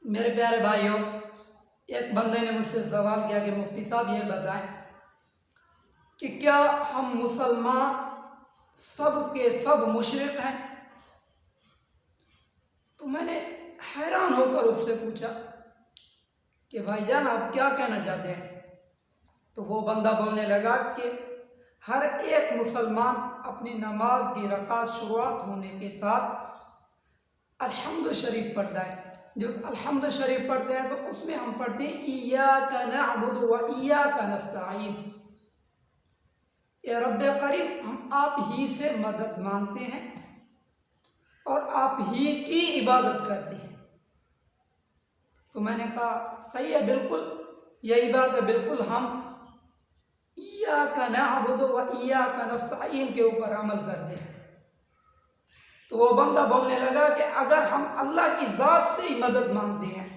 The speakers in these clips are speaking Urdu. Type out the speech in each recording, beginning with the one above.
میرے پیارے بھائیوں، ایک بندے نے مجھ سے سوال کیا کہ مفتی صاحب یہ بتائیں کہ کیا ہم مسلمان سب کے سب مشرک ہیں؟ تو میں نے حیران ہو کر اس سے پوچھا کہ بھائی جان آپ کیا کہنا چاہتے ہیں؟ تو وہ بندہ بولنے لگا کہ ہر ایک مسلمان اپنی نماز کی رکعت شروعات ہونے کے ساتھ الحمد شریف پڑھتا ہے۔ جب الحمد شریف پڑھتے ہیں تو اس میں ہم پڑھتے ہیں ایاک نعبد و ایاک نستعین، اے رب کریم ہم آپ ہی سے مدد مانگتے ہیں اور آپ ہی کی عبادت کرتے ہیں۔ تو میں نے کہا صحیح ہے، بالکل یہی بات ہے، بالکل ہم ایاک نعبد و ایاک نستعین کے اوپر عمل کرتے ہیں۔ تو وہ بندہ بولنے لگا کہ اگر ہم اللہ کی ذات سے ہی مدد مانگتے ہیں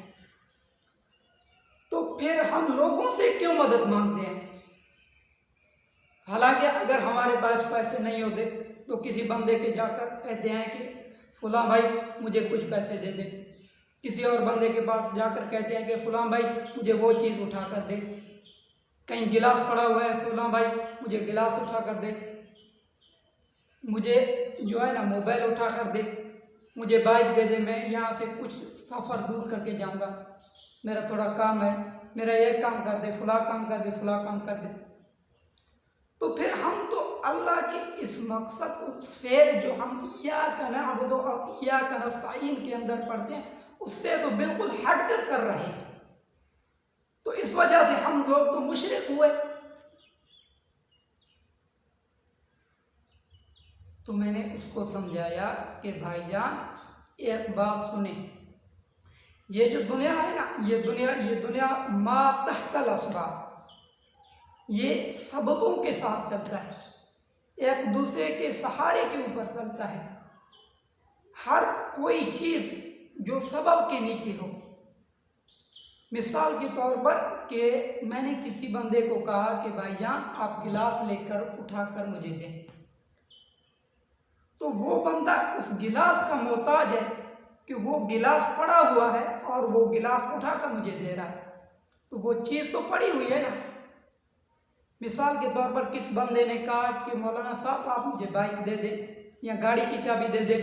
تو پھر ہم لوگوں سے کیوں مدد مانگتے ہیں؟ حالانکہ اگر ہمارے پاس پیسے نہیں ہوتے تو کسی بندے کے جا کر کہتے ہیں کہ فلاں بھائی مجھے کچھ پیسے دے دے، کسی اور بندے کے پاس جا کر کہتے ہیں کہ فلاں بھائی مجھے وہ چیز اٹھا کر دے، کہیں گلاس پڑا ہوا ہے فلاں بھائی مجھے گلاس اٹھا کر دے، مجھے جو ہے نا موبائل اٹھا کر دے، مجھے بائک دے دے، میں یہاں سے کچھ سفر دور کر کے جاؤں گا، میرا تھوڑا کام ہے، میرا یہ کام کر دے، فلاں کام کر دے، فلاں کام کر دے۔ تو پھر ہم تو اللہ کے اس مقصد اس فعل جو ہم ایاک نعبد و ایاک نستعین کے اندر پڑھتے ہیں اس سے تو بالکل ہٹ کر رہے ہیں، تو اس وجہ سے ہم لوگ تو مشرک ہوئے۔ تو میں نے اس کو سمجھایا کہ بھائی جان ایک بات سنیں، یہ جو دنیا ہے نا، یہ دنیا ما تحت الاسباب، یہ سببوں کے ساتھ چلتا ہے، ایک دوسرے کے سہارے کے اوپر چلتا ہے۔ ہر کوئی چیز جو سبب کے نیچے ہو، مثال کے طور پر کہ میں نے کسی بندے کو کہا کہ بھائی جان آپ گلاس لے کر اٹھا کر مجھے دیں، تو وہ بندہ اس گلاس کا محتاج ہے کہ وہ گلاس پڑا ہوا ہے اور وہ گلاس اٹھا کر مجھے دے رہا ہے، تو وہ چیز تو پڑی ہوئی ہے نا۔ مثال کے طور پر کس بندے نے کہا کہ مولانا صاحب آپ مجھے بائک دے دیں یا گاڑی کی چابی دے دیں،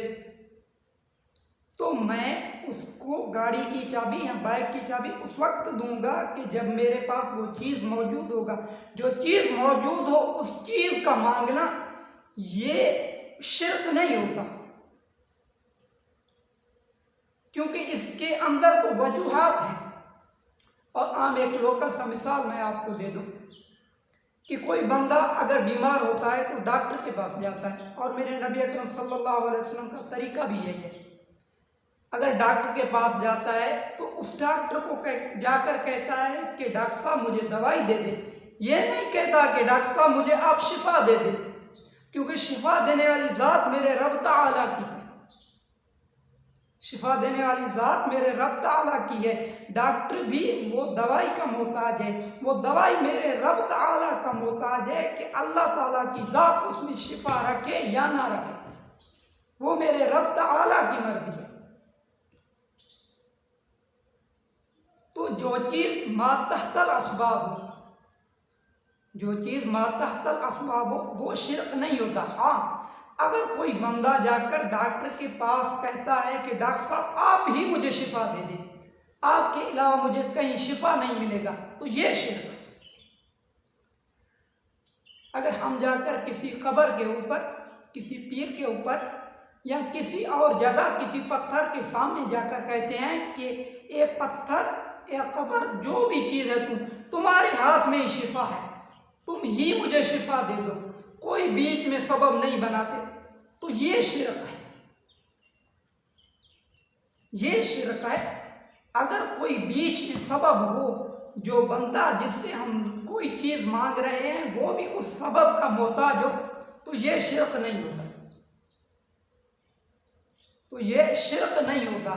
تو میں اس کو گاڑی کی چابی یا بائک کی چابی اس وقت دوں گا کہ جب میرے پاس وہ چیز موجود ہوگا۔ جو چیز موجود ہو اس چیز کا مانگنا یہ شرک نہیں ہوتا، کیونکہ اس کے اندر تو وجوہات ہیں۔ اور عام ایک لوکل سا مثال میں آپ کو دے دوں کہ کوئی بندہ اگر بیمار ہوتا ہے تو ڈاکٹر کے پاس جاتا ہے، اور میرے نبی اکرم صلی اللہ علیہ وسلم کا طریقہ بھی یہی ہے، اگر ڈاکٹر کے پاس جاتا ہے تو اس ڈاکٹر کو جا کر کہتا ہے کہ ڈاکٹر صاحب مجھے دوائی دے دے، یہ نہیں کہتا کہ ڈاکٹر صاحب مجھے آپ شفا دے دے، کیونکہ شفا دینے والی ذات میرے رب تعالیٰ کی ہے، شفا دینے والی ذات میرے رب تعالیٰ کی ہے۔ ڈاکٹر بھی وہ دوائی کا محتاج ہے، وہ دوائی میرے رب تعالیٰ کا محتاج ہے کہ اللہ تعالیٰ کی ذات اس میں شفا رکھے یا نہ رکھے، وہ میرے رب تعالیٰ کی مرضی ہے۔ تو جو چیز ما تحت الاسباب ہو، جو چیز ما تحت الاسباب ہو وہ شرک نہیں ہوتا۔ ہاں اگر کوئی بندہ جا کر ڈاکٹر کے پاس کہتا ہے کہ ڈاکٹر صاحب آپ ہی مجھے شفا دے دیں، آپ کے علاوہ مجھے کہیں شفا نہیں ملے گا، تو یہ شرک ہے۔ اگر ہم جا کر کسی قبر کے اوپر، کسی پیر کے اوپر یا کسی اور جگہ کسی پتھر کے سامنے جا کر کہتے ہیں کہ اے پتھر اے قبر جو بھی چیز ہے تمہارے ہاتھ میں ہی شفا ہے، تم ہی مجھے شفا دے دو، کوئی بیچ میں سبب نہیں بناتے، تو یہ شرک ہے، یہ شرک ہے۔ اگر کوئی بیچ میں سبب ہو، جو بندہ جس سے ہم کوئی چیز مانگ رہے ہیں وہ بھی اس سبب کا محتاج ہو، تو یہ شرک نہیں ہوتا، تو یہ شرک نہیں ہوتا۔